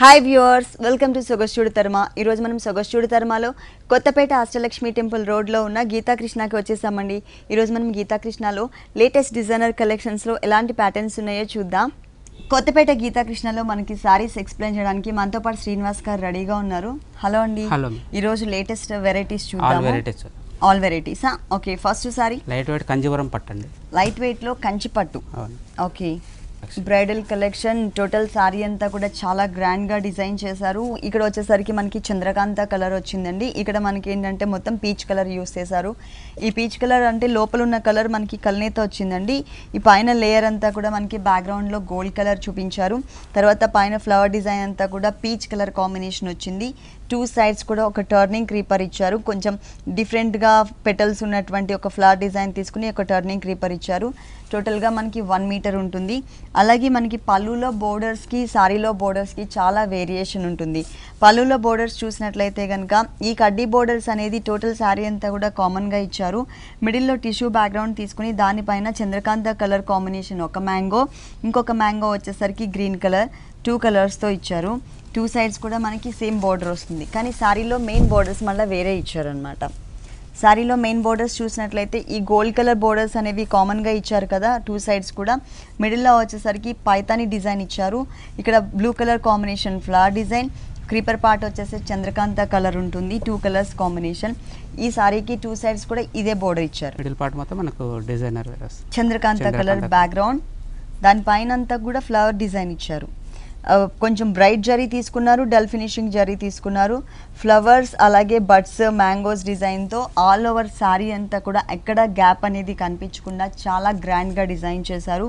Hi viewers, welcome to సొగస్చూడు తర్మ. ఈరోజు మనం సొగస్చూడు తర్మలో కొత్తపేట అష్టలక్ష్మి టెంపుల్ రోడ్లో ఉన్న గీతాకృష్ణకి వచ్చేసామండి. ఈరోజు మనం గీతాకృష్ణలో లేటెస్ట్ డిజైనర్ కలెక్షన్స్లో ఎలాంటి ప్యాటర్న్స్ ఉన్నాయో చూద్దాం. కొత్తపేట గీతాకృష్ణలో మనకి సారీస్ ఎక్స్ప్లెయిన్ చేయడానికి మనతో పాటు శ్రీనివాస్ గారు రెడీగా ఉన్నారు. హలో అండి. ఈరోజు లేటెస్ట్ వెరైటీస్ చూద్దాం. ఆల్ వెరైటీసా? Okay, first sari light weight Kanjeevaram పట్టండి. లైట్ వెయిట్లో కంచి పట్టు. Okay, bridal collection. Total sari అంతా కూడా చాలా గ్రాండ్గా డిజైన్ చేశారు. ఇక్కడ వచ్చేసరికి మనకి చంద్రకాంత కలర్ వచ్చిందండి. ఇక్కడ మనకి ఏంటంటే మొత్తం పీచ్ కలర్ యూస్ చేశారు. ఈ పీచ్ కలర్ అంటే లోపల ఉన్న కలర్ మనకి కల్నేత వచ్చిందండి. ఈ పైన లేయర్ అంతా కూడా మనకి బ్యాక్గ్రౌండ్లో గోల్డ్ కలర్ చూపించారు. తర్వాత పైన ఫ్లవర్ డిజైన్ అంతా కూడా పీచ్ కలర్ కాంబినేషన్ వచ్చింది. టూ సైడ్స్ కూడా ఒక టర్నింగ్ క్రీపర్ ఇచ్చారు. కొంచెం డిఫరెంట్గా పెటల్స్ ఉన్నటువంటి ఒక ఫ్లవర్ డిజైన్ తీసుకుని ఒక టర్నింగ్ క్రీపర్ ఇచ్చారు. టోటల్గా మనకి 1 మీటర్ ఉంటుంది. అలాగే మనకి పళ్ళులో బోర్డర్స్కి సారీలో బోర్డర్స్కి చాలా వేరియేషన్ ఉంటుంది. పళ్ళులో బోర్డర్స్ చూసినట్లయితే కనుక ఈ కడ్డీ బోర్డర్స్ అనేది టోటల్ శారీ అంతా కూడా కామన్గా ఇచ్చారు. మిడిల్లో టిష్యూ బ్యాక్గ్రౌండ్ తీసుకుని దానిపైన చంద్రకాంత కలర్ కాంబినేషన్ ఒక మ్యాంగో, ఇంకొక మ్యాంగో వచ్చేసరికి గ్రీన్ కలర్, 2 కలర్స్తో ఇచ్చారు. 2 సైడ్స్ కూడా మనకి సేమ్ బోర్డర్ వస్తుంది. కానీ శారీలో మెయిన్ బోర్డర్స్ మళ్ళీ వేరే ఇచ్చారనమాట. శారీలో మెయిన్ బోర్డర్స్ చూసినట్లయితే ఈ గోల్డ్ కలర్ బోర్డర్స్ అనేవి కామన్గా ఇచ్చారు కదా 2 సైడ్స్ కూడా. మిడిల్లో వచ్చేసరికి పైతాని డిజైన్ ఇచ్చారు. ఇక్కడ blue colour combination flower design, creeper part వచ్చేసి చంద్రకాంత కలర్ ఉంటుంది. 2 కలర్స్ కాంబినేషన్. ఈ సారీకి 2 సైడ్స్ కూడా ఇదే బోర్డర్ ఇచ్చారు. మిడిల్ పార్ట్ మొత్తం మనకు డిజైనర్ చంద్రకాంత కలర్ బ్యాక్గ్రౌండ్, దానిపైన అంతా కూడా ఫ్లవర్ డిజైన్ ఇచ్చారు. కొంచెం బ్రైట్ జరీ తీసుకున్నారు, డల్ ఫినిషింగ్ జరీ తీసుకున్నారు. ఫ్లవర్స్ అలాగే బడ్స్, మ్యాంగోస్ డిజైన్తో ఆల్ ఓవర్ శారీ అంతా కూడా ఎక్కడ గ్యాప్ అనేది కనిపించకుండా చాలా గ్రాండ్గా డిజైన్ చేశారు.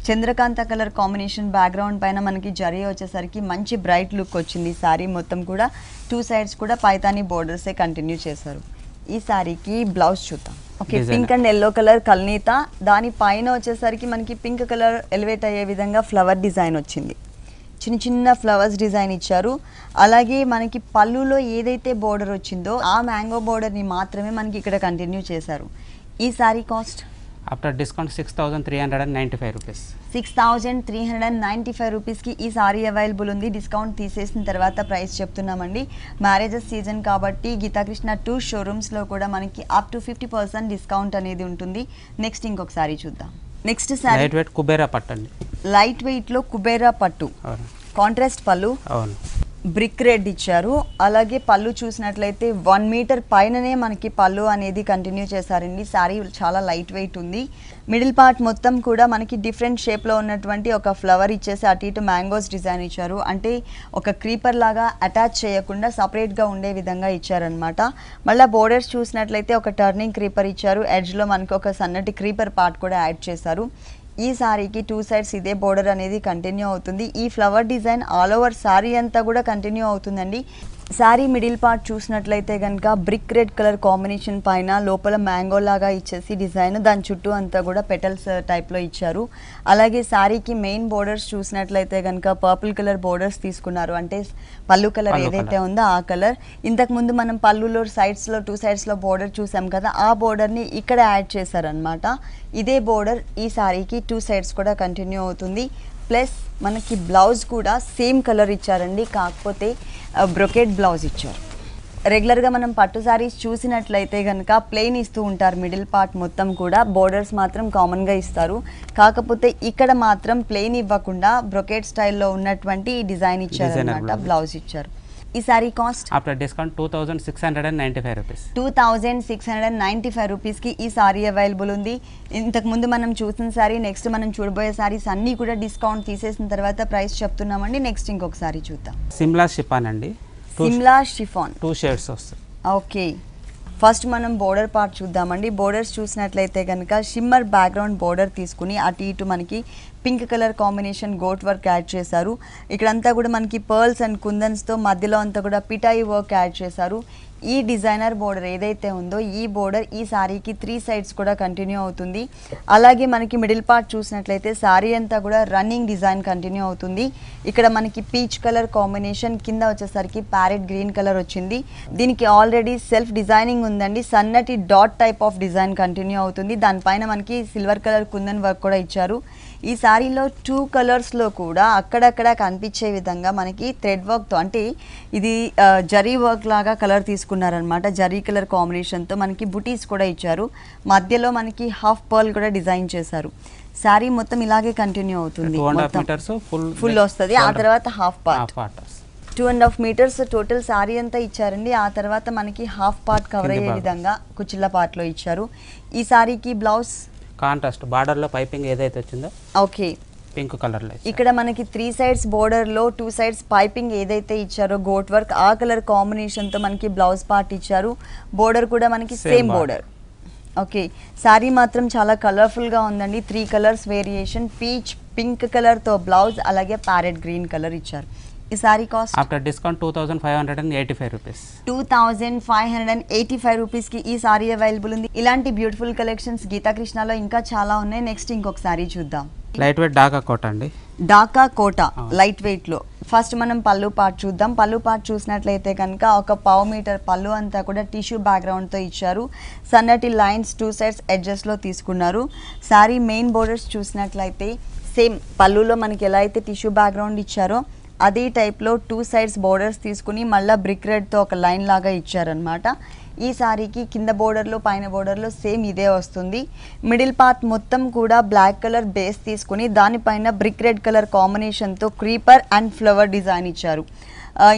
చంద్రకాంత కలర్ కాంబినేషన్ బ్యాక్గ్రౌండ్ పైన మనకి జరీ వచ్చేసరికి మంచి బ్రైట్ లుక్ వచ్చింది. శారీ మొత్తం కూడా 2 సైడ్స్ కూడా పైతాని బోర్డర్సే కంటిన్యూ చేశారు. ఈ శారీకి బ్లౌజ్ చూద్దాం. Okay, pink and yellow colour కల్నీత, దానిపైన వచ్చేసరికి మనకి పింక్ కలర్ ఎలివేట్ అయ్యే విధంగా ఫ్లవర్ డిజైన్ వచ్చింది. చిన్న చిన్న ఫ్లవర్స్ డిజైన్ ఇచ్చారు. అలాగే మనకి పళ్ళులో ఏదైతే బోర్డర్ వచ్చిందో ఆ మ్యాంగో బోర్డర్ని మాత్రమే మనకి ఇక్కడ కంటిన్యూ చేశారు. ఈ sari cost after discount 6,395 rupees. 6,395 రూపీస్కి ఈ సారీ అవైలబుల్ ఉంది. డిస్కౌంట్ తీసేసిన తర్వాత ప్రైస్ చెప్తున్నామండి. మ్యారేజెస్ సీజన్ కాబట్టి గీతాకృష్ణ 2 షోరూమ్స్లో కూడా మనకి అప్ టు 50% డిస్కౌంట్ అనేది ఉంటుంది. నెక్స్ట్ ఇంకొక సారీ చూద్దాం. Next sari light wait Kubera పట్టండి. లైట్ వెయిట్లో కుబేరా పట్టు, కాంట్రాస్ట్ పళ్ళు, బ్రిక్ రెడ్ ఇచ్చారు. అలాగే పళ్ళు చూసినట్లయితే 1 మీటర్ పైననే మనకి పళ్ళు అనేది కంటిన్యూ చేశారండి. శారీ చాలా లైట్ వెయిట్ ఉంది. మిడిల్ పార్ట్ మొత్తం కూడా మనకి డిఫరెంట్ షేప్లో ఉన్నటువంటి ఒక ఫ్లవర్ ఇచ్చేసి అటు ఇటు మ్యాంగోస్ డిజైన్ ఇచ్చారు. అంటే ఒక క్రీపర్ లాగా అటాచ్ చేయకుండా సపరేట్గా ఉండే విధంగా ఇచ్చారనమాట. మళ్ళీ బోర్డర్స్ చూసినట్లయితే ఒక టర్నింగ్ క్రీపర్ ఇచ్చారు. ఎడ్జ్లో మనకి ఒక సన్నటి క్రీపర్ పార్ట్ కూడా యాడ్ చేశారు. ఈ సారీకి 2 సైడ్స్ ఇదే బోర్డర్ అనేది కంటిన్యూ అవుతుంది. ఈ flower design all over sorry అంతా కూడా కంటిన్యూ అవుతుందండి. శారీ మిడిల్ పార్ట్ చూసినట్లయితే కనుక బ్రిక్ రెడ్ కలర్ కాంబినేషన్ పైన లోపల మ్యాంగో లాగా ఇచ్చేసి డిజైన్, దాని చుట్టూ అంతా కూడా పెటల్స్ టైప్లో ఇచ్చారు. అలాగే శారీకి మెయిన్ బోర్డర్స్ చూసినట్లయితే కనుక పర్పుల్ కలర్ బోర్డర్స్ తీసుకున్నారు. అంటే పళ్ళు కలర్ ఏదైతే ఉందో ఆ కలర్. ఇంతకుముందు మనం పళ్ళులో సైడ్స్లో 2 సైడ్స్లో బోర్డర్ చూసాం కదా, ఆ బోర్డర్ని ఇక్కడ యాడ్ చేశారనమాట. ఇదే బోర్డర్ ఈ శారీకి 2 సైడ్స్ కూడా కంటిన్యూ అవుతుంది. ప్లస్ మనకి బ్లౌజ్ కూడా సేమ్ కలర్ ఇచ్చారండి, కాకపోతే బ్రొకెట్ బ్లౌజ్ ఇచ్చారు. రెగ్యులర్గా మనం పట్టు శారీస్ చూసినట్లయితే కనుక ప్లెయిన్ ఇస్తూ ఉంటారు. మిడిల్ పార్ట్ మొత్తం కూడా బోర్డర్స్ మాత్రం కామన్గా ఇస్తారు. కాకపోతే ఇక్కడ మాత్రం ప్లెయిన్ ఇవ్వకుండా బ్రొకెట్ స్టైల్లో ఉన్నటువంటి డిజైన్ ఇచ్చారనమాట, బ్లౌజ్ ఇచ్చారు. ఈ sari cost after discount 2,695 rupees. 2,695 రూపీస్కి ఈ సారీ అవైలబుల్ ఉంది. ఇంతకుముందు మనం చూసిన సారీ, నెక్స్ట్ మనం చూడబోయే సారీస్ అన్నీ కూడా డిస్కౌంట్ తీసేసిన తర్వాత ప్రైస్ చెప్తున్నామండి. నెక్స్ట్ ఇంకొక సారీ చూద్దాం. సిమ్లా షిఫాన్ అండి. సిమ్లా షిఫాన్ 2 షేడ్స్ వస్తాయి. ఓకే, ఫస్ట్ మనం బోర్డర్ పార్ట్ చూద్దామండి. బోర్డర్స్ చూసినట్లయితే కనుక షిమ్మర్ బ్యాక్గ్రౌండ్ బోర్డర్ తీసుకుని అటు ఇటు మనకి pink colour combination gota work add చేశారు. ఇక్కడంతా కూడా మనకి పర్ల్స్ అండ్ కుందన్స్తో మధ్యలో అంతా కూడా పిటాయి వర్క్ యాడ్ చేశారు. ఈ డిజైనర్ బోర్డర్ ఏదైతే ఉందో ఈ బోర్డర్ ఈ సారీకి 3 సైడ్స్ కూడా కంటిన్యూ అవుతుంది. అలాగే మనకి మిడిల్ పార్ట్ చూసినట్లయితే సారీ అంతా కూడా రన్నింగ్ డిజైన్ కంటిన్యూ అవుతుంది. ఇక్కడ మనకి పీచ్ కలర్ కాంబినేషన్, కింద వచ్చేసరికి ప్యారెట్ గ్రీన్ కలర్ వచ్చింది. దీనికి ఆల్రెడీ సెల్ఫ్ డిజైనింగ్ ఉందండి. సన్నటి dot type of design continue అవుతుంది. దానిపైన మనకి సిల్వర్ కలర్ కుందన్ వర్క్ కూడా ఇచ్చారు. ఈ శారీలో 2 కలర్స్లో కూడా అక్కడక్కడ కనిపించే విధంగా మనకి థ్రెడ్ వర్క్తో, అంటే ఇది జరీ వర్క్ లాగా కలర్ తీసుకున్నారనమాట. జరీ కలర్ కాంబినేషన్తో మనకి బుటీస్ కూడా ఇచ్చారు. మధ్యలో మనకి హాఫ్ పర్ల్ కూడా డిజైన్ చేశారు. శారీ మొత్తం ఇలాగే కంటిన్యూ అవుతుంది, ఫుల్ వస్తుంది. ఆ తర్వాత half part 2.5 metres total sari అంతా ఇచ్చారండి. ఆ తర్వాత మనకి హాఫ్ పార్ట్ కవర్ అయ్యే విధంగా కుచ్చిళ్ళ పార్ట్లో ఇచ్చారు. ఈ శారీకి బ్లౌజ్ కాంట్రాస్ట్ బార్డర్ లో పైపింగ్ ఏదైతే వచ్చిందో ఓకే పింక్ కలర్ లో ఇక్కడ మనకి 3 సైడ్స్ బోర్డర్ లో 2 సైడ్స్ పైపింగ్ ఏదైతే ఇచ్చారో గోట్ వర్క్ ఆ కలర్ కాంబినేషన్ తో మనకి బ్లౌజ్ పార్ట్ ఇచ్చారు. బోర్డర్ కూడా మనకి సేమ్ బోర్డర్. ఓకే, శారీ మాత్రం చాలా కలర్ఫుల్ గా ఉందండి. 3 colours variation, peach pink colour తో బ్లౌజ్, అలాగే ప్యారెట్ గ్రీన్ కలర్ ఇచ్చారు. ఈ sari cost after discount 2585 rupees. 2585 rupees కి ఈ సారీ అవైలబుల్ ఉంది. ఇలాంటి బ్యూటిఫుల్ కలెక్షన్స్ గీతా కృష్ణలో ఇంకా చాలా ఉన్నాయి. నెక్స్ట్ ఇంకొక సారీ చూద్దాం. లైట్ వెయిట్ డాకా కోట అండి. డాకా కోట లైట్ వెయిట్ లో. ఫస్ట్ మనం పళ్ళు పార్ట్ చూద్దాం. పళ్ళు పార్ట్ చూసినట్లయితే కనుక ఒక 1/2 మీటర్ పళ్ళు అంతా కూడా టిష్యూ బ్యాక్గ్రౌండ్ తో ఇచ్చారు. సన్నటి లైన్స్ 2 సైడ్స్ ఎడ్జెస్ లో తీసుకున్నారు. సారీ మెయిన్ బోర్డర్స్ చూసినట్లయితే సేమ్ పళ్ళులో మనకి ఎలా అయితే టిష్యూ బ్యాక్గ్రౌండ్ ఇచ్చారో అదే టైప్లో 2 సైడ్స్ బోర్డర్స్ తీసుకుని మళ్ళీ బ్రిక్ రెడ్తో ఒక లైన్ లాగా ఇచ్చారనమాట. ఈ సారీకి కింద బోర్డర్లో పైన బోర్డర్లో సేమ్ ఇదే వస్తుంది. మిడిల్ పార్ట్ మొత్తం కూడా బ్లాక్ కలర్ బేస్ తీసుకుని దానిపైన బ్రిక్ రెడ్ కలర్ కాంబినేషన్తో క్రీపర్ అండ్ ఫ్లవర్ డిజైన్ ఇచ్చారు.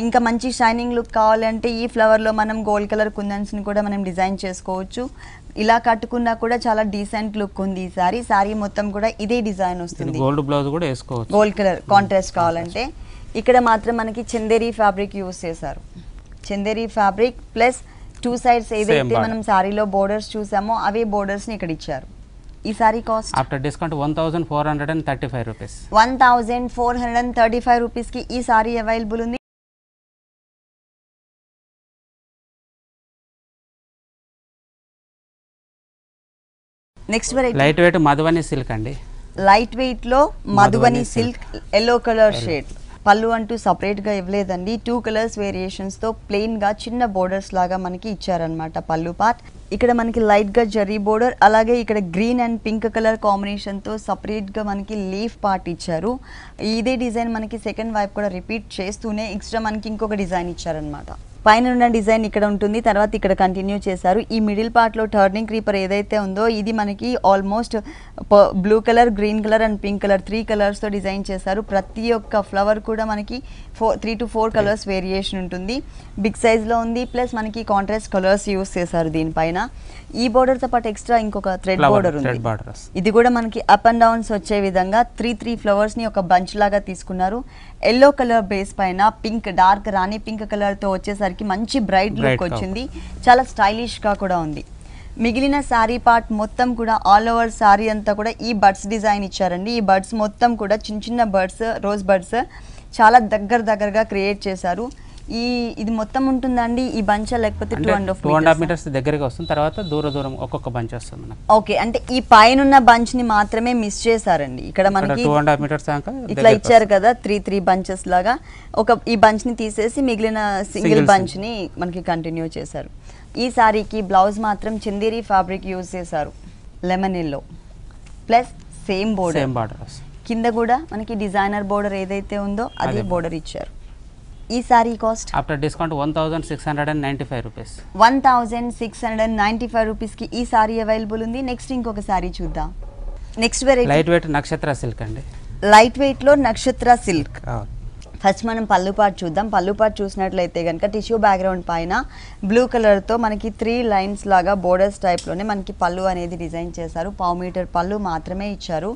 ఇంకా మంచి షైనింగ్ లుక్ కావాలంటే ఈ ఫ్లవర్లో మనం గోల్డ్ కలర్ కుందన్స్ని కూడా మనం డిజైన్ చేసుకోవచ్చు. ఇలా కట్టుకున్నా కూడా చాలా డీసెంట్ లుక్ ఉంది ఈ సారీ. సారీ మొత్తం కూడా ఇదే డిజైన్ వస్తుంది. గోల్డ్ బ్లౌజ్ కూడా వేసుకోవచ్చు, గోల్డ్ కలర్ కాంట్రాస్ట్ కావాలంటే. ఇక్కడ మాత్రం మనకి చందేరి ఫ్యాబ్రిక్ యూజ్ చేశారు. చందేరి ఫ్యాబ్రిక్ ప్లస్ 2 సైడ్స్ ఏదైతే మనం సారీలో బోర్డర్స్ చూసామో అవే బోర్డర్స్ ని ఇక్కడ ఇచ్చారు. ఈ sari cost after discount 1435 rupees. 1435 rupees కి ఈ సారీ అవైలబుల్ ఉంది. Next variety light wait మధువని silk అండి. లైట్ వెయిట్ లో మధువని సిల్క్ ఎల్లో కలర్ షేడ్. పళ్ళు అంటూ సపరేట్గా ఇవ్వలేదండి. 2 కలర్స్ వేరియేషన్స్తో ప్లెయిన్గా చిన్న బోర్డర్స్ లాగా మనకి ఇచ్చారనమాట పళ్ళు పార్ట్. ఇక్కడ మనకి లైట్గా జరీ బోర్డర్, అలాగే ఇక్కడ గ్రీన్ అండ్ పింక్ కలర్ కాంబినేషన్తో సపరేట్గా మనకి లీఫ్ పార్ట్ ఇచ్చారు. ఇదే డిజైన్ మనకి సెకండ్ వైపు కూడా రిపీట్ చేస్తూనే ఎక్స్ట్రా మనకి ఇంకొక డిజైన్ ఇచ్చారనమాట. పైన ఉన్న డిజైన్ ఇక్కడ ఉంటుంది, తర్వాత ఇక్కడ కంటిన్యూ చేశారు. ఈ మిడిల్ పార్ట్లో టర్నింగ్ క్రీపర్ ఏదైతే ఉందో ఇది మనకి almost blue colour, green colour and pink colour 3 కలర్స్తో డిజైన్ చేశారు. ప్రతి ఒక్క ఫ్లవర్ కూడా మనకి 3 to 4 కలర్స్ వేరియేషన్ ఉంటుంది. బిగ్ సైజ్లో ఉంది, ప్లస్ మనకి కాంట్రాస్ట్ కలర్స్ యూస్ చేశారు దీనిపైన. ఈ బోర్డర్తో పాటు ఎక్స్ట్రా ఇంకొక థ్రెడ్ బోర్డర్ ఉంది. ఇది కూడా మనకి అప్ అండ్ డౌన్స్ వచ్చే విధంగా 3 ఫ్లవర్స్ని ఒక బంచ్ లాగా తీసుకున్నారు. ఎల్లో కలర్ బేస్ పైన పింక్, డార్క్ రాణి పింక్ కలర్తో వచ్చేసరికి మంచి బ్రైట్ లుక్ వచ్చింది. చాలా స్టైలిష్గా కూడా ఉంది. మిగిలిన శారీ పార్ట్ మొత్తం కూడా ఆల్ ఓవర్ శారీ అంతా కూడా ఈ బర్డ్స్ డిజైన్ ఇచ్చారండి. ఈ బర్డ్స్ మొత్తం కూడా చిన్న చిన్న బర్డ్స్, రోజ్ బర్డ్స్ చాలా దగ్గరగా క్రియేట్ చేశారు. ఇది మొత్తం ఉంటుందండి ఈ బంచ్, లేకపోతే 2.5 మీటర్స్ దగ్గరగా వస్తుంది, తర్వాత దూరం ఒక్కొక్క బంచ్ వస్తుంది మనకి. ఓకే, అంటే ఈ పైన బంచ్ ని మాత్రమే మిస్ చేశారండి. ఇక్కడ మనకి 2.5 మీటర్స్ ఇట్లా ఇచ్చారు కదా 3 బంచెస్ లాగా. ఈ బంచ్ ని తీసేసి మిగిలిన సింగిల్ బంచ్ ని మనకి కంటిన్యూ చేశారు. ఈ సారీకి బ్లౌజ్ మాత్రం చందేరి ఫ్యాబ్రిక్ యూజ్ చేశారు, lemon yellow plus same border. కింద కూడా మనకి డిజైనర్ బోర్డర్ ఏదైతే ఉందో అదే బోర్డర్ ఇచ్చారు. ఈ sari cost after discount 1695 rupees. 1695 rupees కి ఈ సారీ అవైలబుల్ ఉంది. నెక్స్ట్ ఇంకొక సారీ చూద్దాం. నెక్స్ట్ వెరైటీ లైట్ వెయిట్ నక్షత్ర సిల్క్ అండి. లైట్ వెయిట్ లో నక్షత్ర సిల్క్. ఫస్ట్ మనం పళ్ళు పార్ట్ చూద్దాం. పళ్ళు పార్ట్ చూసినట్లయితే కనుక టిష్యూ బ్యాక్గ్రౌండ్ పైన బ్లూ కలర్తో మనకి 3 లైన్స్ లాగా బోర్డర్స్ టైప్లోనే మనకి పళ్ళు అనేది డిజైన్ చేశారు. 1/2 మీటర్ పళ్ళు మాత్రమే ఇచ్చారు.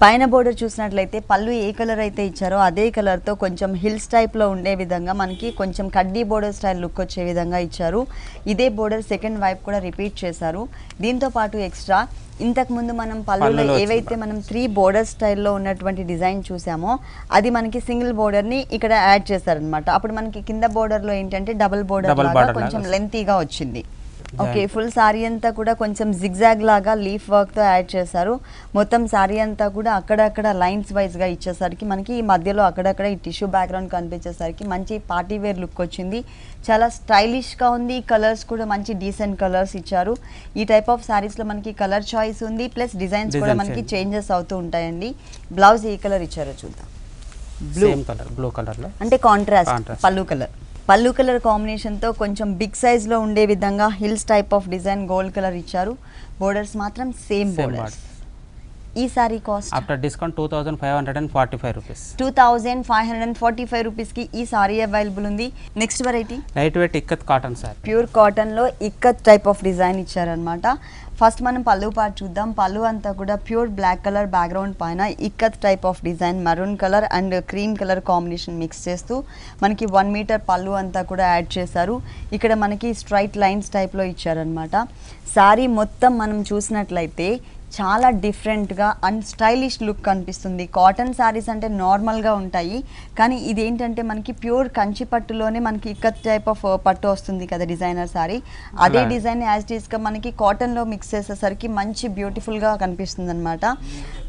పైన బోర్డర్ చూసినట్లయితే పళ్ళు ఏ కలర్ అయితే ఇచ్చారో అదే కలర్తో కొంచెం హిల్స్ టైప్లో ఉండే విధంగా మనకి కొంచెం కడ్డీ బోర్డర్ స్టైల్ లుక్ వచ్చే విధంగా ఇచ్చారు. ఇదే బోర్డర్ సెకండ్ వైపు కూడా రిపీట్ చేశారు. దీంతో పాటు ఎక్స్ట్రా ఇంతకుముందు మనం పళ్ళులో ఏవైతే మనం 3 బోర్డర్ స్టైల్లో ఉన్నటువంటి డిజైన్ చూసామో అది మనకి సింగిల్ బోర్డర్ని ఇక్కడ యాడ్ చేశారనమాట. అప్పుడు మనకి కింద బోర్డర్లో ఏంటంటే డబుల్ బోర్డర్ లాగా కొంచెం లెంతీగా వచ్చింది. ఓకే, ఫుల్ సారీ అంతా కూడా కొంచెం జిగ్జాగ్ లాగా లీఫ్ వర్క్ తో యాడ్ చేశారు. మొత్తం సారీ అంతా కూడా అక్కడక్కడ లైన్స్ వైజ్ గా ఇచ్చేసరికి మనకి ఈ మధ్యలో అక్కడక్కడ ఈ టిష్యూ బ్యాక్గ్రౌండ్ కనిపించేసరికి మంచి పార్టీ వేర్ లుక్ వచ్చింది. చాలా స్టైలిష్ గా ఉంది. కలర్స్ కూడా మంచి డీసెంట్ కలర్స్ ఇచ్చారు. ఈ టైప్ ఆఫ్ సారీస్ లో మనకి కలర్ చాయిస్ ఉంది, ప్లస్ డిజైన్స్ కూడా మనకి చేంజెస్ అవుతూ ఉంటాయండి. బ్లౌజ్ ఏ కలర్ ఇచ్చారో చూద్దాం. బ్లూ కలర్ లో అంటే కాంట్రాస్ట్ పల్లు కలర్ కాంబినేషన్తో కొంచెం బిగ్ సైజ్లో ఉండే విధంగా hills type of design gold colour ఇచ్చారు. బోర్డర్స్ మాత్రం సేమ్ బోర్డర్స్. ఈ sari cost after discount 2545 rupees. 2545 రూపీస్కి ఈ సారీ అవైలబుల్ ఉంది. Next variety light wait ikat cotton sorry. Pure కాటన్లో ఇక్కత్ టైప్ ఆఫ్ డిజైన్ ఇచ్చారనమాట. ఫస్ట్ మనం పళ్ళు పార్ట్ చూద్దాం. పళ్ళు అంతా కూడా ప్యూర్ బ్లాక్ కలర్ బ్యాక్గ్రౌండ్ పైన ikat type of design maroon colour and cream colour combination mix చేస్తూ మనకి 1 మీటర్ పళ్ళు అంతా కూడా యాడ్ చేశారు. ఇక్కడ మనకి స్ట్రైట్ లైన్స్ టైప్లో ఇచ్చారనమాట. శారీ మొత్తం మనం చూసినట్లయితే చాలా డిఫరెంట్గా అండ్ స్టైలిష్ లుక్ కనిపిస్తుంది. కాటన్ శారీస్ అంటే నార్మల్గా ఉంటాయి, కానీ ఇదేంటంటే మనకి ప్యూర్ కంచి పట్టులోనే మనకి ఇక్కత్ టైప్ ఆఫ్ పట్టు వస్తుంది కదా డిజైనర్ శారీ. అదే డిజైన్ యాజ్ ఇట్ ఈస్గా మనకి కాటన్లో మిక్స్ చేసేసరికి మంచి బ్యూటిఫుల్గా కనిపిస్తుంది అనమాట.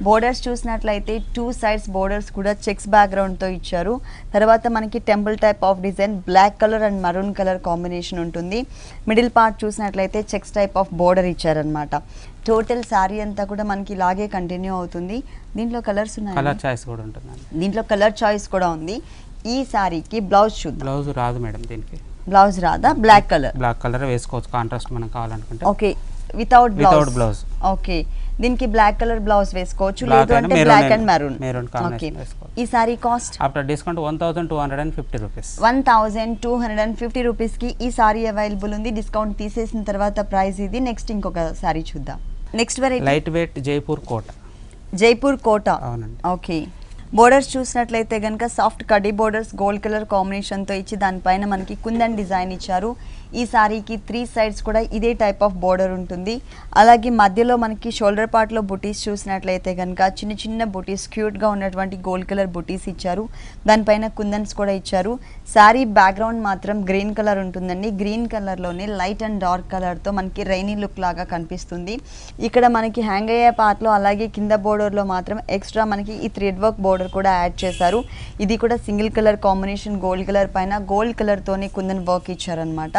బోర్డర్స్ చూసినట్లయితే 2 సైడ్స్ బోర్డర్స్ కూడా చెక్స్ బ్యాక్గ్రౌండ్తో ఇచ్చారు. తర్వాత మనకి temple type of design black colour and maroon colour combination ఉంటుంది. మిడిల్ పార్ట్ చూసినట్లయితే చెక్స్ టైప్ ఆఫ్ బోర్డర్ ఇచ్చారనమాట. టోటల్ శారీ అంతా కూడా మనకి ఇలాగే కంటిన్యూ అవుతుంది. దీంట్లో కలర్స్ ఉన్నాయి, కలర్ చాయిస్ కూడా ఉంటుంది. దీంట్లో కలర్ చాయిస్ కూడా ఉంది. ఈ శారీకి బ్లౌజ్ చూద్దాం. బ్లౌజ్ రాదు మేడం, దీనికి బ్లౌజ్ రాదా? బ్లాక్ కలర్ వేసుకోవచ్చు కాంట్రాస్ట్ మనం కావాలనుకుంటే. Okay, without blouse. ఓకే, దీనికి బ్లాక్ కలర్ బ్లౌజ్ వేసుకోవచ్చు, లేదు అంటే బ్లాక్ అండ్ మెరూన్. ఓకే, ఈ sari cost after discount 1250 rupees. 1250 రూపీస్కి ఈ సారీ అవైలబుల్ ఉంది. డిస్కౌంట్ తీసేసిన తర్వాత ప్రైస్ ఇది. నెక్స్ట్ ఇంకొక సారీ చూద్దాం. Next variety light weight Jaipur Kota. అవునండి. ఓకే, బోర్డర్స్ చూసినట్లయితే కనుక సాఫ్ట్ కడ్డీ బోర్డర్స్ గోల్డ్ కలర్ కాంబినేషన్తో ఇచ్చి దానిపైన మనకి కుందన్ డిజైన్ ఇచ్చారు. ఈ సారీకి 3 సైడ్స్ కూడా ఇదే టైప్ ఆఫ్ బోర్డర్ ఉంటుంది. అలాగే మధ్యలో మనకి షోల్డర్ పార్ట్లో బుటీస్ చూసినట్లయితే కనుక చిన్న చిన్న బుటీస్ క్యూట్గా ఉన్నటువంటి గోల్డ్ కలర్ బుటీస్ ఇచ్చారు. దానిపైన కుందన్స్ కూడా ఇచ్చారు. శారీ బ్యాక్గ్రౌండ్ మాత్రం గ్రీన్ కలర్ ఉంటుందండి. గ్రీన్ కలర్లోనే లైట్ అండ్ డార్క్ కలర్తో మనకి రైనీ లుక్ లాగా కనిపిస్తుంది. ఇక్కడ మనకి హ్యాంగ్ అయ్యే పార్ట్లో అలాగే కింద బోర్డర్లో మాత్రం ఎక్స్ట్రా మనకి ఈ థ్రెడ్ వర్క్ బోర్డర్ కూడా యాడ్ చేశారు. ఇది కూడా single colour combination gold colour పైన గోల్డ్ కలర్తోనే కుందన్ వర్క్ ఇచ్చారనమాట.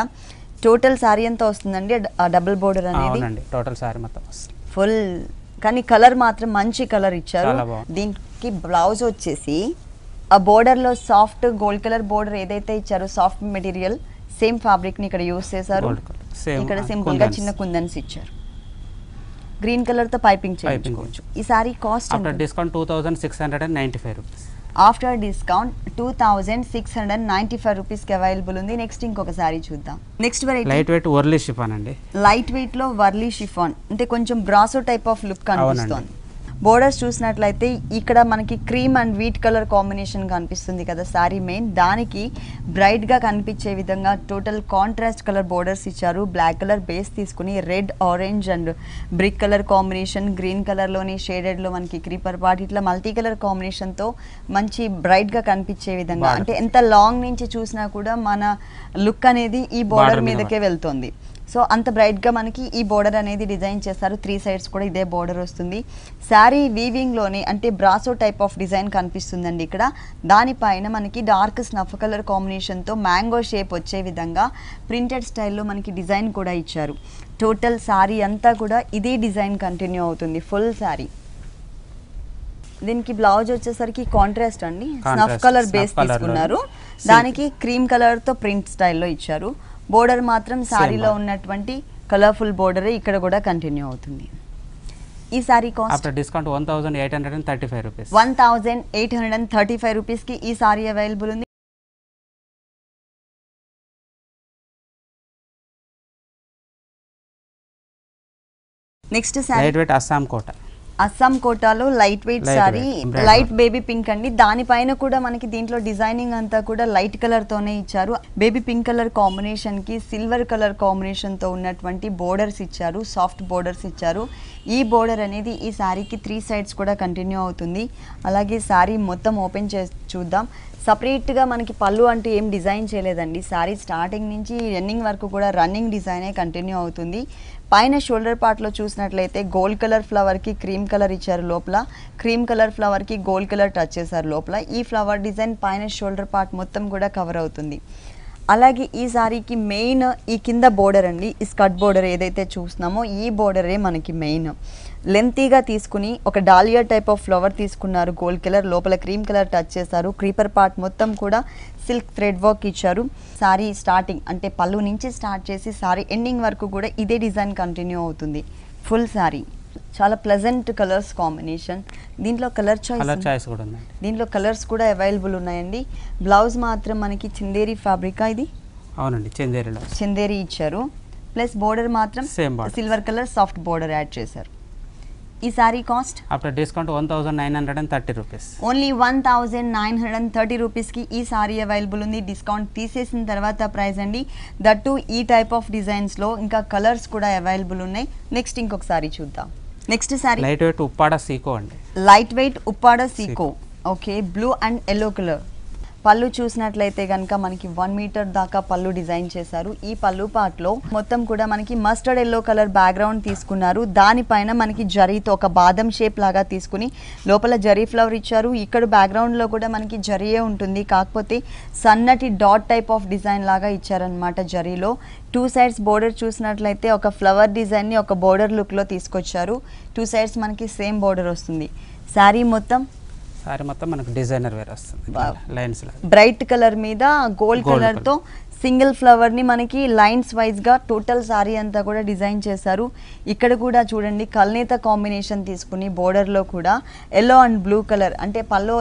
టోటల్ సారీ ఎంత వస్తుందండి డబుల్ బోర్డర్ అనేది? టోటల్ సారీ మొత్తం ఫుల్, కానీ కలర్ మాత్రం మంచి కలర్ ఇచ్చారు. దీనికి బ్లౌజ్ వచ్చేసి ఆ బోర్డర్లో సాఫ్ట్ గోల్డ్ కలర్ బోర్డర్ ఏదైతే ఇచ్చారో సాఫ్ట్ మెటీరియల్ సేమ్ ఫ్యాబ్రిక్ని ఇక్కడ యూస్ చేశారు. ఇక్కడ సింపుల్గా చిన్న కుందన్స్ ఇచ్చారు. గ్రీన్ కలర్తో పైపింగ్ చేయించుకోవచ్చు. ఈ sari cost after discount 2695 rupees. After discount 2695 రూపీస్కి అవైలబుల్ ఉంది. నెక్స్ట్ ఇంకొక సారీ చూద్దాం. Next variety light weight Warli chiffon అండి. లైట్ వెయిట్ లో వర్లీ షిఫాన్ అంటే కొంచెం బ్రాసో టైప్ ఆఫ్ లుక్ కనిపిస్తుంది. బోర్డర్స్ చూసినట్లయితే ఇక్కడ మనకి cream and wheat colour combination కనిపిస్తుంది కదా శారీ మెయిన్, దానికి బ్రైట్గా కనిపించే విధంగా టోటల్ కాంట్రాస్ట్ కలర్ బోర్డర్స్ ఇచ్చారు. బ్లాక్ కలర్ బేస్ తీసుకుని red, orange and brick colour combination, green కలర్లోని షేడెడ్లో మనకి క్రీపర్ పార్ట్ ఇట్లా మల్టీ కలర్ కాంబినేషన్తో మంచి బ్రైట్గా కనిపించే విధంగా, అంటే ఎంత లాంగ్ నుంచి చూసినా కూడా మన లుక్ అనేది ఈ బోర్డర్ మీదకే వెళ్తుంది. సో అంత బ్రైట్గా మనకి ఈ బోర్డర్ అనేది డిజైన్ చేస్తారు. 3 సైడ్స్ కూడా ఇదే బోర్డర్ వస్తుంది. శారీ వీవింగ్లోనే అంటే బ్రాసో టైప్ ఆఫ్ డిజైన్ కనిపిస్తుందండి ఇక్కడ. దానిపైన మనకి డార్క్ స్నఫ్ కలర్ కాంబినేషన్తో మ్యాంగో షేప్ వచ్చే విధంగా ప్రింటెడ్ స్టైల్లో మనకి డిజైన్ కూడా ఇచ్చారు. టోటల్ శారీ అంతా కూడా ఇదే డిజైన్ కంటిన్యూ అవుతుంది ఫుల్ శారీ. దీనికి బ్లౌజ్ వచ్చేసరికి కాంట్రాస్ట్ అండి, స్నఫ్ కలర్ బేస్ తీసుకున్నారు. దానికి క్రీమ్ కలర్తో ప్రింట్ స్టైల్లో ఇచ్చారు. బోర్డర్ మాత్రం శారీలో ఉన్నటువంటి కలర్ఫుల్ బోర్డర్ ఇక్కడ కూడా కంటిన్యూ అవుతుంది. ఈ sari cost after discount 1835 rupees. 1835 రూపీస్కి ఈ సారీ అవైలబుల్ ఉంది. Next sari light weight Assam Kota. Assam కోటాలో light weight sari, light baby pink అండి. దానిపైన కూడా మనకి దీంట్లో డిజైనింగ్ అంతా కూడా లైట్ కలర్ తోనే ఇచ్చారు. బేబీ పింక్ కలర్ కాంబినేషన్ కి సిల్వర్ కలర్ కాంబినేషన్ తో ఉన్నటువంటి బోర్డర్స్ ఇచ్చారు, సాఫ్ట్ బోర్డర్స్ ఇచ్చారు. ఈ బోర్డర్ అనేది ఈ సారీకి 3 సైడ్స్ కూడా కంటిన్యూ అవుతుంది. అలాగే సారీ మొత్తం ఓపెన్ చేసి చూద్దాం. సపరేట్గా మనకి పళ్ళు అంటూ ఏం డిజైన్ చేయలేదండి. సారీ స్టార్టింగ్ నుంచి ఎండింగ్ వరకు కూడా రన్నింగ్ డిజైనే కంటిన్యూ అవుతుంది. పైన షోల్డర్ పార్ట్లో చూసినట్లయితే గోల్డ్ కలర్ ఫ్లవర్కి క్రీమ్ కలర్ ఇచ్చారు, లోపల క్రీమ్ కలర్ ఫ్లవర్కి గోల్డ్ కలర్ టచ్ చేశారు లోపల. ఈ ఫ్లవర్ డిజైన్ పైన షోల్డర్ పార్ట్ మొత్తం కూడా కవర్ అవుతుంది. అలాగే ఈ సారీకి మెయిన్ ఈ కింద బోర్డర్ అండి, ఈ స్కర్ట్ బోర్డర్ ఏదైతే చూస్తున్నామో ఈ బోర్డరే మనకి మెయిన్. లెంతీగా తీసుకుని ఒక డాలియా టైప్ ఆఫ్ ఫ్లవర్ తీసుకున్నారు, గోల్డ్ కలర్, లోపల క్రీమ్ కలర్ టచ్ చేశారు. క్రీపర్ పార్ట్ మొత్తం కూడా సిల్క్ థ్రెడ్ వర్క్ ఇచ్చారు. సారీ స్టార్టింగ్ అంటే పళ్ళు నుంచి స్టార్ట్ చేసి సారీ ఎండింగ్ వరకు కూడా ఇదే డిజైన్ కంటిన్యూ అవుతుంది. ఫుల్ సారీ చాలా ప్లెజెంట్ కలర్స్ కాంబినేషన్. దీంట్లో కలర్ చాయిస్ కూడా ఉంది, దీంట్లో కలర్స్ కూడా అవైలబుల్ ఉన్నాయండి. బ్లౌజ్ మాత్రం మనకి చందేరి ఫ్యాబ్రికా ఇది. అవునండి, చందేరి ఇచ్చారు. ప్లస్ బోర్డర్ మాత్రం silver colour soft border add చేశారు. ఈ sari cost after discount 1930 rupees. Only 1930 రూపీస్కి ఈ సారీ అవైలబుల్ ఉంది. డిస్కౌంట్ తీసేసిన తర్వాత ప్రైస్ అండి. దట్టు ఈ టైప్ ఆఫ్ డిజైన్స్లో ఇంకా కలర్స్ కూడా అవైలబుల్ ఉన్నాయి. నెక్స్ట్ ఇంకొక సారీ చూద్దాం. Next sari light weight Uppada సీకో అండి. లైట్ వెయిట్ ఉప్పాడ సీకో. Okay, blue and yellow colour. పళ్ళు చూసినట్లయితే కనుక మనకి 1 మీటర్ దాకా పళ్ళు డిజైన్ చేశారు. ఈ పళ్ళు పార్ట్లో మొత్తం కూడా మనకి మస్టర్డ్ ఎల్లో కలర్ బ్యాక్గ్రౌండ్ తీసుకున్నారు. దానిపైన మనకి జరీతో ఒక బాదం షేప్ లాగా తీసుకుని లోపల జరీ ఫ్లవర్ ఇచ్చారు. ఇక్కడ బ్యాక్గ్రౌండ్లో కూడా మనకి జరీయే ఉంటుంది, కాకపోతే సన్నటి డాట్ టైప్ ఆఫ్ డిజైన్ లాగా ఇచ్చారనమాట జరీలో. 2 సైడ్స్ బోర్డర్ చూసినట్లయితే ఒక ఫ్లవర్ డిజైన్ని ఒక బోర్డర్ లుక్లో తీసుకొచ్చారు. 2 సైడ్స్ మనకి సేమ్ బోర్డర్ వస్తుంది. శారీ మొత్తం మనకు డిజైనర్ వేర్ వస్తుంది. లైన్స్ బ్రైట్ కలర్ మీద గోల్డ్ కలర్ తో సింగిల్ ఫ్లవర్ ని మనకి లైన్స్ వైజ్ గా టోటల్ సారీ అంతా కూడా డిజైన్ చేశారు. ఇక్కడ కూడా చూడండి కల్నేత కాంబినేషన్ తీసుకుని బోర్డర్ లో కూడా ఎల్లో అండ్ బ్లూ కలర్, అంటే పళ్ళు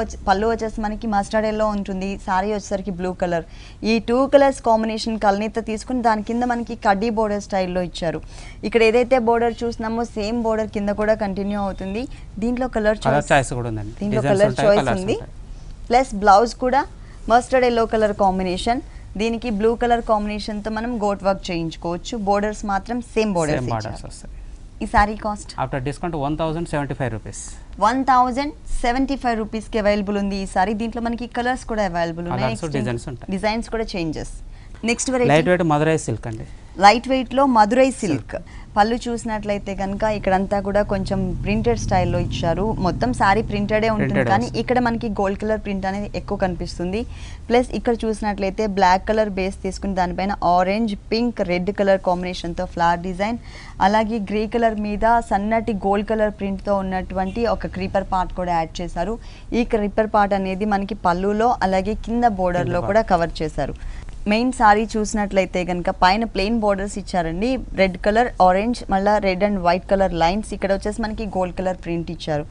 వచ్చేసి మనకి మస్టర్డ్ ఎల్లో ఉంటుంది, సారీ వచ్చేసరికి బ్లూ కలర్. ఈ 2 కలర్స్ కాంబినేషన్ కల్నేత తీసుకుని దాని కింద మనకి కడ్డీ బోర్డర్ స్టైల్లో ఇచ్చారు. ఇక్కడ ఏదైతే బోర్డర్ చూస్తున్నామో సేమ్ బోర్డర్ కింద కూడా కంటిన్యూ అవుతుంది. దీంట్లో కలర్ చాయిస్ కూడా ఉంది, దీంట్లో కలర్ చాయిస్ ఉంది. ప్లస్ బ్లౌజ్ కూడా మస్టర్డ్ ఎల్లో కలర్ కాంబినేషన్, దీనికి బ్లూ కలర్ కాంబినేషన్ తో మనం గోట్ వర్క్ చేయించుకోవచ్చు. బోర్డర్స్ మాత్రం సేమ్ బోర్డర్స్ వస్తాయి. ఈ sari cost after discount 1075 rupees. 1075 రూపీస్కి అవైలబుల్ ఉంది ఈ సారీ. దీంట్లో మనకి కలర్స్ కూడా అవైలబుల్ ఉన్నాయి, డిజైన్స్ కూడా changes. Next light weight Madurai silk అండి. లైట్ వెయిట్ లో మదురై సిల్క్. పళ్ళు చూసినట్లయితే కనుక ఇక్కడంతా కూడా కొంచెం ప్రింటెడ్ స్టైల్లో ఇచ్చారు. మొత్తం సారీ ప్రింటెడే ఉంటుంది, కానీ ఇక్కడ మనకి గోల్డ్ కలర్ ప్రింట్ అనేది ఎక్కువ కనిపిస్తుంది. ప్లస్ ఇక్కడ చూసినట్లయితే బ్లాక్ కలర్ బేస్ తీసుకుని దానిపైన ఆరెంజ్, పింక్, రెడ్ కలర్ కాంబినేషన్తో ఫ్లవర్ డిజైన్, అలాగే గ్రే కలర్ మీద సన్నటి గోల్డ్ కలర్ ప్రింట్తో ఉన్నటువంటి ఒక క్రీపర్ పార్ట్ కూడా యాడ్ చేశారు. ఈ క్రీపర్ పార్ట్ అనేది మనకి పళ్ళులో అలాగే కింద బోర్డర్లో కూడా కవర్ చేశారు. మెయిన్ సారీ చూసినట్లయితే కనుక పైన ప్లెయిన్ బోర్డర్స్ ఇచ్చారండి, రెడ్ కలర్, ఆరెంజ్, మళ్ళీ red and white colour lines. ఇక్కడ వచ్చేసి మనకి గోల్డ్ కలర్ ప్రింట్ ఇచ్చారు.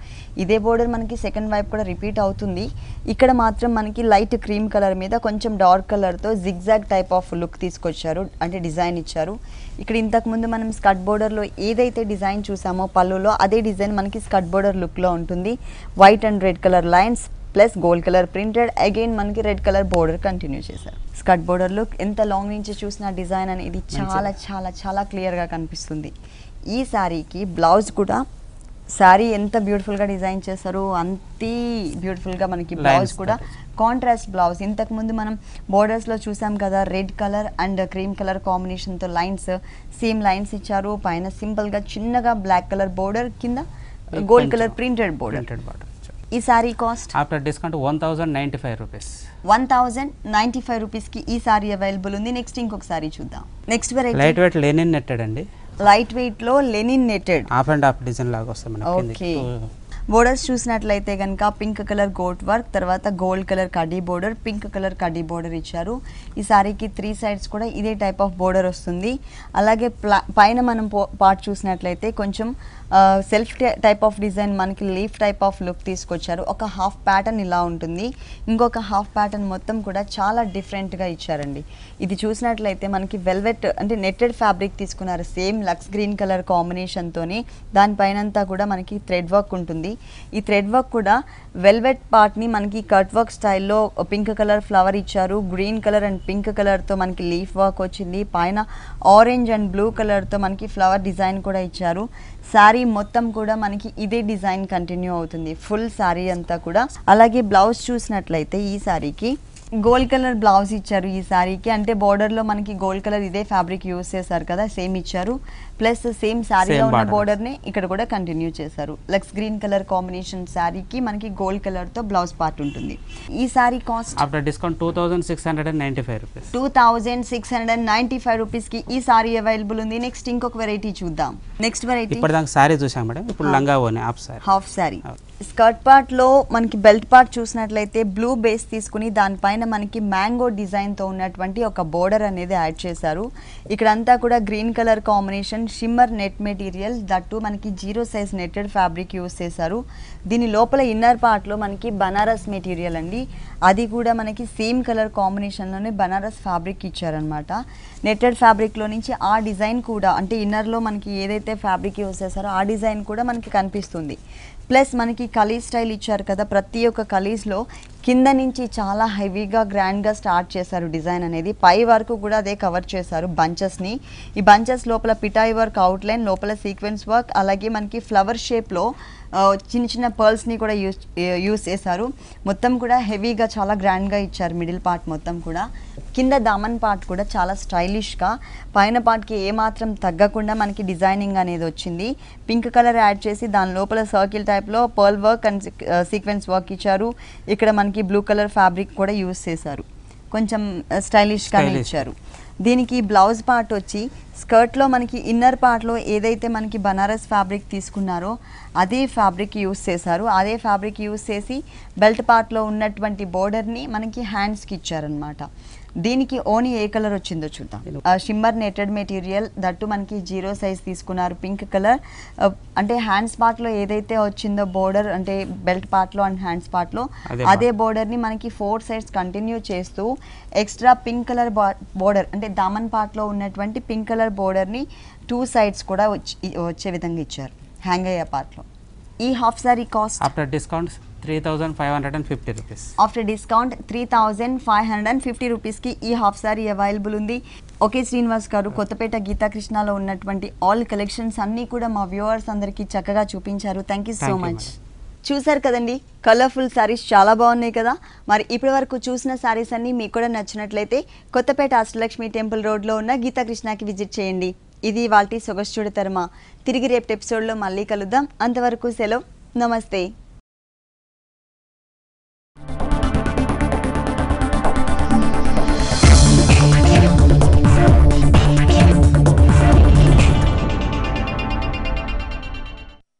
ఇదే బోర్డర్ మనకి సెకండ్ వైపు కూడా రిపీట్ అవుతుంది. ఇక్కడ మాత్రం మనకి లైట్ క్రీమ్ కలర్ మీద కొంచెం డార్క్ కలర్తో జిగ్జాగ్ టైప్ ఆఫ్ లుక్ తీసుకొచ్చారు, అంటే డిజైన్ ఇచ్చారు. ఇక్కడ ఇంతకుముందు మనం స్కర్ట్ బోర్డర్లో ఏదైతే డిజైన్ చూసామో పళ్ళులో అదే డిజైన్ మనకి స్కర్ట్ బోర్డర్ లుక్లో ఉంటుంది. White and red colour lines plus gold colour printed, again మనకి రెడ్ కలర్ బోర్డర్ కంటిన్యూ చేశారు. స్కర్ట్ బోర్డర్ లుక్ ఎంత లాంగ్ నుంచి చూసిన డిజైన్ అనేది చాలా చాలా చాలా క్లియర్గా కనిపిస్తుంది. ఈ శారీకి బ్లౌజ్ కూడా శారీ ఎంత బ్యూటిఫుల్గా డిజైన్ చేశారు అంతే బ్యూటిఫుల్గా మనకి బ్లౌజ్ కూడా కాంట్రాస్ట్ బ్లౌజ్. ఇంతకుముందు మనం బోర్డర్స్లో చూసాం కదా, red colour and cream colour కాంబినేషన్తో లైన్స్, సేమ్ లైన్స్ ఇచ్చారు. పైన సింపుల్గా చిన్నగా బ్లాక్ కలర్ బోర్డర్, కింద గోల్డ్ కలర్ ప్రింటెడ్ బోర్డర్. ఈ sari cost after discount 1095 rupees. 1095 రూపీస్కి ఈ సారీ అవైలబుల్ ఉంది. నెక్స్ట్ ఇంకొక సారీ చూద్దాం. Next variety light weight linen netted అండి. లైట్ వెయిట్ లో linen netted half and half design లాగా వస్తుంది మనకి. ఓకే, బోర్డర్స్ చూసినట్లయితే కనుక పింక్ కలర్ గోట్ వర్క్, తర్వాత గోల్డ్ కలర్ కడ్డీ బోర్డర్, పింక్ కలర్ కడ్డీ బోర్డర్ ఇచ్చారు. ఈ సారీకి 3 సైడ్స్ కూడా ఇదే టైప్ ఆఫ్ బోర్డర్ వస్తుంది. అలాగే పైన మనం పార్ట్ చూసినట్లయితే కొంచెం సెల్ఫ్ టైప్ ఆఫ్ డిజైన్, మనకి లీఫ్ టైప్ ఆఫ్ లుక్ తీసుకొచ్చారు. ఒక హాఫ్ ప్యాటర్న్ ఇలా ఉంటుంది, ఇంకొక హాఫ్ ప్యాటర్న్ మొత్తం కూడా చాలా డిఫరెంట్గా ఇచ్చారండి. ఇది చూసినట్లయితే మనకి వెల్వెట్ అంటే నెట్టెడ్ ఫ్యాబ్రిక్ తీసుకున్నారు, సేమ్ లక్స్ గ్రీన్ కలర్ కాంబినేషన్తోని. దానిపైనంతా కూడా మనకి థ్రెడ్ వర్క్ ఉంటుంది. ఈ థ్రెడ్ వర్క్ కూడా వెల్వెట్ పార్ట్ని మనకి కట్ వర్క్ స్టైల్లో పింక్ కలర్ ఫ్లవర్ ఇచ్చారు, గ్రీన్ కలర్ అండ్ పింక్ కలర్తో మనకి లీఫ్ వర్క్ వచ్చింది, పైన ఆరెంజ్ అండ్ బ్లూ కలర్తో మనకి ఫ్లవర్ డిజైన్ కూడా ఇచ్చారు. శారీ మొత్తం కూడా మనకి ఇదే డిజైన్ కంటిన్యూ అవుతుంది ఫుల్ శారీ అంతా కూడా. అలాగే బ్లౌజ్ చూసినట్లయితే ఈ శారీకి గోల్డ్ కలర్ బ్లౌజ్ ఇచ్చారు ఈ శారీకి. అంటే బోర్డర్లో మనకి గోల్డ్ కలర్ ఇదే ఫ్యాబ్రిక్ యూజ్ చేశారు కదా, సేమ్ ఇచ్చారు. ప్లస్ సేమ్ శారీలో ఉన్న బోర్డర్ని ఇక్కడ కూడా కంటిన్యూ చేశారు. లక్స్ గ్రీన్ కలర్ కాంబినేషన్ శారీకి మనకి గోల్డ్ కలర్తో బ్లౌజ్ పార్ట్ ఉంటుంది. ఈ sari cost after discount 2695 rupees. 2695 రూపీస్కి ఈ శారీ అవైలబుల్ ఉంది. నెక్స్ట్ ఇంకొక వెరైటీ చూద్దాం. నెక్స్ట్ వెరైటీ ఇప్పటిదాకా శారీ చూసాం మేడం, ఇప్పుడు లంగా ఓని హాఫ్ శారీ. స్కర్ట్ పార్ట్లో మనకి బెల్ట్ పార్ట్ చూసినట్లయితే బ్లూ బేస్ తీసుకుని దానిపైన మనకి మ్యాంగో డిజైన్తో ఉన్నటువంటి ఒక బోర్డర్ అనేది యాడ్ చేశారు. ఇక్కడంతా కూడా green colour combination, shimmer net material, that మనకి 0 సైజ్ నెట్టెడ్ ఫ్యాబ్రిక్ యూస్ చేశారు. దీని లోపల ఇన్నర్ పార్ట్లో మనకి బనారస్ మెటీరియల్ అండి, అది కూడా మనకి సేమ్ కలర్ కాంబినేషన్లోనే బనారస్ ఫ్యాబ్రిక్ ఇచ్చారనమాట. నెట్టెడ్ ఫ్యాబ్రిక్లో నుంచి ఆ డిజైన్ కూడా అంటే ఇన్నర్లో మనకి ఏదైతే ఫ్యాబ్రిక్ యూస్ చేశారో ఆ డిజైన్ కూడా మనకి కనిపిస్తుంది. ప్లస్ మనకి కలీజ్ స్టైల్ ఇచ్చారు కదా, ప్రతి ఒక్క కలీజ్లో కింద నుంచి చాలా హెవీగా గ్రాండ్గా స్టార్ట్ చేశారు డిజైన్ అనేది. పై వరకు కూడా అదే కవర్ చేశారు బంచెస్ని. ఈ బంచెస్ లోపల పిటాయి వర్క్ అవుట్లైన్, లోపల సీక్వెన్స్ వర్క్, అలాగే మనకి ఫ్లవర్ షేప్లో చిన్న చిన్న పర్ల్స్ని కూడా యూస్ చేశారు. మొత్తం కూడా హెవీగా చాలా గ్రాండ్గా ఇచ్చారు మిడిల్ పార్ట్ మొత్తం కూడా. కింద దామన్ పార్ట్ కూడా చాలా స్టైలిష్గా, పైన పార్ట్కి ఏమాత్రం తగ్గకుండా మనకి డిజైనింగ్ అనేది వచ్చింది. పింక్ కలర్ యాడ్ చేసి దాని లోపల సర్కిల్ టైప్లో pearl work and sequence work ఇచ్చారు. ఇక్కడ మనకి బ్లూ కలర్ ఫ్యాబ్రిక్ కూడా యూస్ చేశారు, కొంచెం స్టైలిష్గానే ఇచ్చారు. దీనికి బ్లౌజ్ పార్ట్ వచ్చి స్కర్ట్లో మనకి ఇన్నర్ పార్ట్లో ఏదైతే మనకి బనారస్ ఫ్యాబ్రిక్ తీసుకున్నారో అదే ఫ్యాబ్రిక్ యూస్ చేశారు. అదే ఫ్యాబ్రిక్ యూస్ చేసి బెల్ట్ పార్ట్లో ఉన్నటువంటి బోర్డర్ని మనకి హ్యాండ్స్కి ఇచ్చారనమాట. దీనికి ఓని ఏ కలర్ వచ్చిందో చూద్దాం. షిమ్మర్ నెటెడ్ మెటీరియల్, దట్టు మనకి 0 సైజ్ తీసుకున్నారు, పింక్ కలర్. అంటే హ్యాండ్స్ పార్ట్లో ఏదైతే వచ్చిందో బోర్డర్, అంటే బెల్ట్ పార్ట్లో అండ్ హ్యాండ్స్ పార్ట్లో అదే బోర్డర్ని మనకి 4 సైడ్స్ కంటిన్యూ చేస్తూ ఎక్స్ట్రా పింక్ కలర్ బోర్డర్ అంటే దామన్ పార్ట్లో ఉన్నటువంటి పింక్ కలర్ బోర్డర్ని 2 సైడ్స్ కూడా వచ్చే విధంగా ఇచ్చారు హ్యాంగ్ అయ్యే పార్ట్లో. ఈ half sorry cost after discount 3550 rupees. After discount 3550 రూపీస్కి ఈ హాఫ్ సారీ అవైలబుల్ ఉంది. ఓకే శ్రీనివాస్ గారు, కొత్తపేట గీతాకృష్ణలో ఉన్నటువంటి ఆల్ కలెక్షన్స్ అన్నీ కూడా మా వ్యూవర్స్ అందరికీ చక్కగా చూపించారు. Thank you so much. చూసారు కదండి, కలర్ఫుల్ శారీస్ చాలా బాగున్నాయి కదా. మరి ఇప్పటి వరకు చూసిన శారీస్ అన్నీ మీకు కూడా నచ్చినట్లయితే కొత్తపేట అష్టలక్ష్మి టెంపుల్ రోడ్లో ఉన్న గీతాకృష్ణకి విజిట్ చేయండి. ఇది వాల్టి సొగసు చూడతరమా. తిరిగి రేపు ఎపిసోడ్లో మళ్ళీ కలుద్దాం. అంతవరకు సెలవు, నమస్తే.